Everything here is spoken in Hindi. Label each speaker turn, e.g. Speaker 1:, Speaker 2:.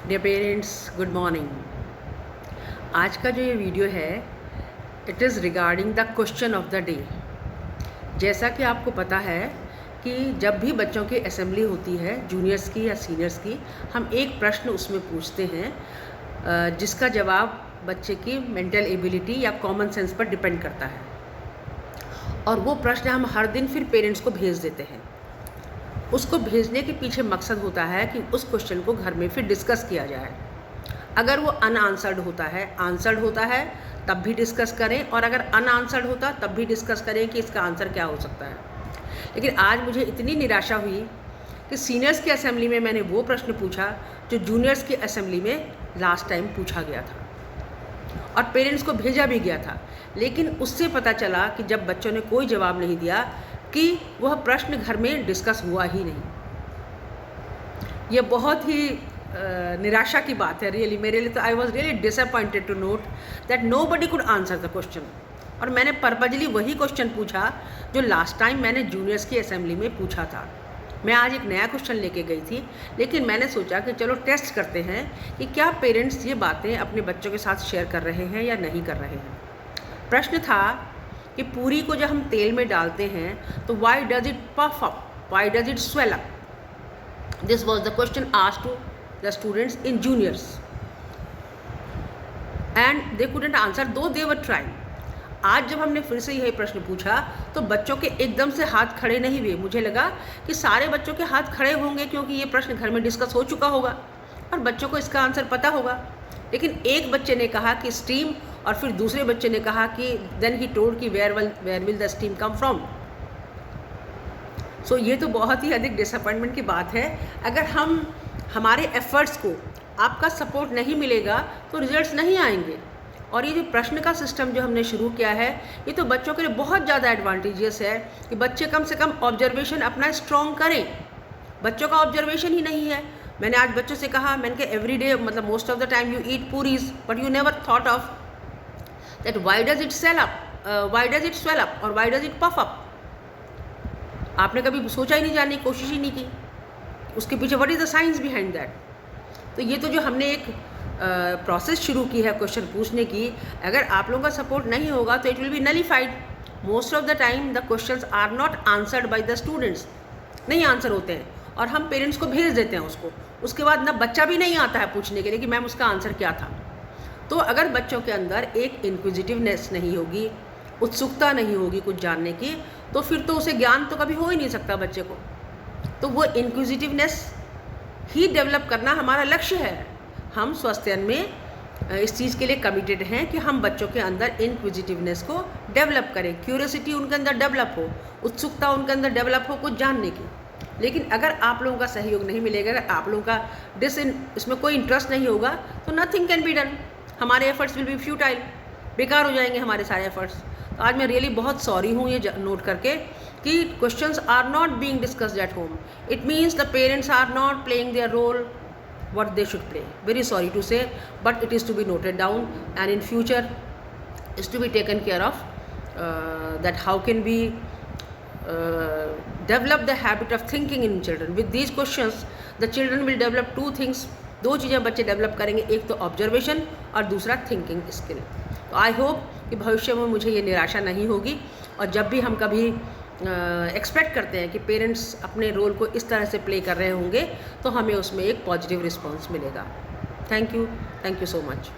Speaker 1: Dear parents, good morning. आज का जो ये वीडियो है it is regarding the question of the day. जैसा कि आपको पता है कि जब भी बच्चों की असेंबली होती है, जूनियर्स की या सीनियर्स की, हम एक प्रश्न उसमें पूछते हैं जिसका जवाब बच्चे की मेंटल एबिलिटी या कॉमन सेंस पर डिपेंड करता है। और वो प्रश्न हम हर दिन फिर पेरेंट्स को भेज देते हैं। उसको भेजने के पीछे मकसद होता है कि उस क्वेश्चन को घर में फिर डिस्कस किया जाए। अगर वो अनआंसर्ड होता है, आंसर्ड होता है तब भी डिस्कस करें, और अगर अनआंसर्ड होता तब भी डिस्कस करें कि इसका आंसर क्या हो सकता है। लेकिन आज मुझे इतनी निराशा हुई कि सीनियर्स की असेंबली में मैंने वो प्रश्न पूछा जो जूनियर्स की असेंबली में लास्ट टाइम पूछा गया था और पेरेंट्स को भेजा भी गया था। लेकिन उससे पता चला कि जब बच्चों ने कोई जवाब नहीं दिया कि वह प्रश्न घर में डिस्कस हुआ ही नहीं। यह बहुत ही निराशा की बात है रियली मेरे लिए। तो I was really disappointed to note that nobody could answer the question. और मैंने पर्पजली वही क्वेश्चन पूछा जो लास्ट टाइम मैंने जूनियर्स की असेंबली में पूछा था। मैं आज एक नया क्वेश्चन लेके गई थी, लेकिन मैंने सोचा कि चलो टेस्ट करते हैं कि क्या पेरेंट्स ये बातें अपने बच्चों के साथ शेयर कर रहे हैं या नहीं कर रहे हैं। प्रश्न था कि पूरी को जब हम तेल में डालते हैं तो why does it puff up, why does it swell up. This was the question asked to the students in juniors and they couldn't answer though they were trying. आज जब हमने फिर से यही प्रश्न पूछा तो बच्चों के एकदम से हाथ खड़े नहीं हुए। मुझे लगा कि सारे बच्चों के हाथ खड़े होंगे क्योंकि ये प्रश्न घर में डिस्कस हो चुका होगा और बच्चों को इसका आंसर पता होगा। लेकिन एक बच्चे ने कहा कि स्टीम, और फिर दूसरे बच्चे ने कहा कि देन ही टोल्ड कि where will the steam come from. So ये तो बहुत ही अधिक डिसअपॉइंटमेंट की बात है। अगर हम हमारे एफर्ट्स को आपका सपोर्ट नहीं मिलेगा तो रिजल्ट्स नहीं आएंगे। और ये जो प्रश्न का सिस्टम जो हमने शुरू किया है ये तो बच्चों के लिए बहुत ज़्यादा एडवांटेजियस है कि बच्चे कम से कम ऑब्जर्वेशन अपना स्ट्रॉन्ग करें। बच्चों का ऑब्जर्वेशन ही नहीं है। मैंने आज बच्चों से कहा, मैंने कहा एवरी डे, मतलब most of the time you eat puris but you never thought of that why does it swell up, why does it swell up और why does it puff up. आपने कभी सोचा ही नहीं, जानने की कोशिश ही नहीं की उसके पीछे what is the science behind that. तो ये तो जो हमने एक प्रोसेस शुरू की है क्वेश्चन पूछने की, अगर आप लोगों का सपोर्ट नहीं होगा तो it will be nullified. Most of the time the questions are not answered by the students, नहीं आंसर होते हैं और हम पेरेंट्स को भेज देते हैं उसको। उसके बाद ना बच्चा भी नहीं आता है पूछने के लिए कि मैम उसका आंसर क्या था। तो अगर बच्चों के अंदर एक इंक्विजिटिवनेस नहीं होगी, उत्सुकता नहीं होगी कुछ जानने की, तो फिर तो उसे ज्ञान तो कभी हो ही नहीं सकता बच्चे को। तो वो इंक्विजिटिवनेस ही डेवलप करना हमारा लक्ष्य है। हम स्वास्थ्यन में इस चीज़ के लिए कमिटेड हैं कि हम बच्चों के अंदर इंक्विजिटिवनेस को डेवलप करें, क्यूरियोसिटी उनके अंदर डेवलप हो, उत्सुकता उनके अंदर डेवलप हो कुछ जानने की। लेकिन अगर आप लोगों का सहयोग नहीं मिलेगा, अगर आप लोगों का इसमें कोई इंटरेस्ट नहीं होगा तो नथिंग कैन बी डन। हमारे एफर्ट्स विल बी फ्यूटाइल, बेकार हो जाएंगे हमारे सारे एफर्ट्स। तो आज मैं रियली बहुत सॉरी हूँ ये नोट करके कि questions are not being discussed at home. It means the parents are not playing their role what they should play. Very sorry to say, but it is to be noted down and in future is to be taken care of, that how can we develop the habit of thinking in children. With these questions the children will develop two things. दो चीज़ें बच्चे डेवलप करेंगे, एक तो ऑब्जर्वेशन और दूसरा थिंकिंग स्किल। तो आई होप कि भविष्य में मुझे ये निराशा नहीं होगी और जब भी हम कभी एक्सपेक्ट करते हैं कि पेरेंट्स अपने रोल को इस तरह से प्ले कर रहे होंगे तो हमें उसमें एक पॉजिटिव रिस्पॉन्स मिलेगा। Thank you so much.